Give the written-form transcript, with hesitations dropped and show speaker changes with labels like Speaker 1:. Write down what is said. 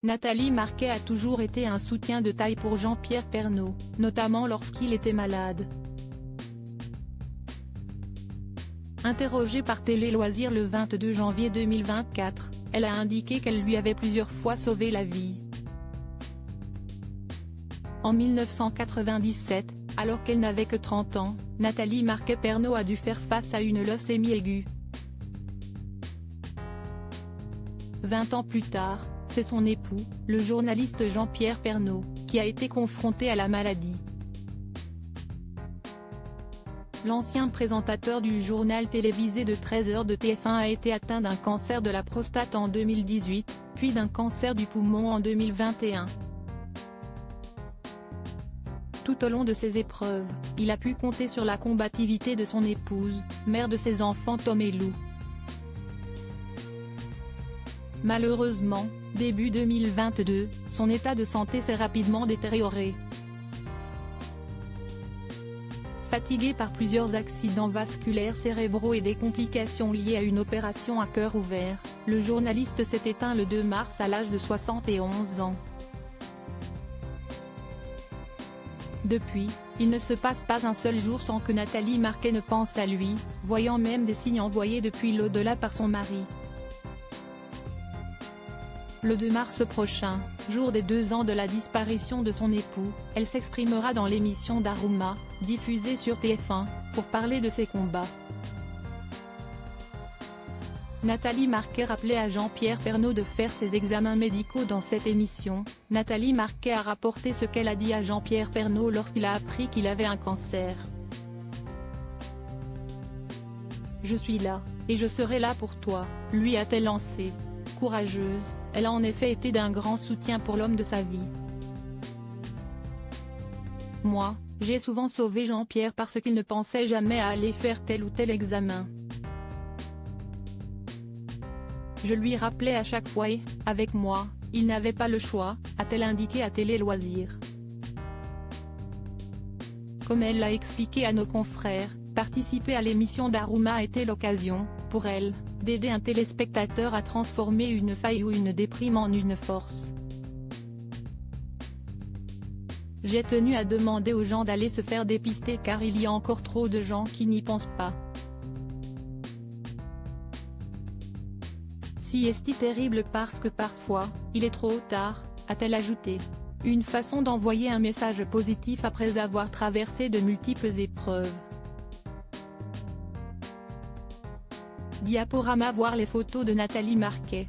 Speaker 1: Nathalie Marquet a toujours été un soutien de taille pour Jean-Pierre Pernaut, notamment lorsqu'il était malade. Interrogée par Télé Loisirs le 22 janvier 2024, elle a indiqué qu'elle lui avait plusieurs fois sauvé la vie. En 1997, alors qu'elle n'avait que 30 ans, Nathalie Marquet Pernaut a dû faire face à une leucémie aiguë. 20 ans plus tard, c'est son époux, le journaliste Jean-Pierre Pernaut, qui a été confronté à la maladie. L'ancien présentateur du journal télévisé de 13h de TF1 a été atteint d'un cancer de la prostate en 2018, puis d'un cancer du poumon en 2021. Tout au long de ces épreuves, il a pu compter sur la combativité de son épouse, mère de ses enfants Tom et Lou. Malheureusement, début 2022, son état de santé s'est rapidement détérioré. Fatigué par plusieurs accidents vasculaires cérébraux et des complications liées à une opération à cœur ouvert, le journaliste s'est éteint le 2 mars à l'âge de 71 ans. Depuis, il ne se passe pas un seul jour sans que Nathalie Marquet ne pense à lui, voyant même des signes envoyés depuis l'au-delà par son mari. Le 2 mars prochain, jour des 2 ans de la disparition de son époux, elle s'exprimera dans l'émission d'Aruma, diffusée sur TF1, pour parler de ses combats. Nathalie Marquet rappelait à Jean-Pierre Pernaut de faire ses examens médicaux dans cette émission. Nathalie Marquet a rapporté ce qu'elle a dit à Jean-Pierre Pernaut lorsqu'il a appris qu'il avait un cancer. « Je suis là, et je serai là pour toi », lui a-t-elle lancé. Courageuse, elle a en effet été d'un grand soutien pour l'homme de sa vie. « Moi, j'ai souvent sauvé Jean-Pierre parce qu'il ne pensait jamais à aller faire tel ou tel examen. Je lui rappelais à chaque fois et, avec moi, il n'avait pas le choix », a-t-elle indiqué à Télé Loisirs. Comme elle l'a expliqué à nos confrères, participer à l'émission d'Aruma a été l'occasion, pour elle, d'aider un téléspectateur à transformer une faille ou une déprime en une force. « J'ai tenu à demander aux gens d'aller se faire dépister car il y a encore trop de gens qui n'y pensent pas. Si est-il terrible parce que parfois, il est trop tard », a-t-elle ajouté. Une façon d'envoyer un message positif après avoir traversé de multiples épreuves. Diaporama. Voir les photos de Nathalie Marquet.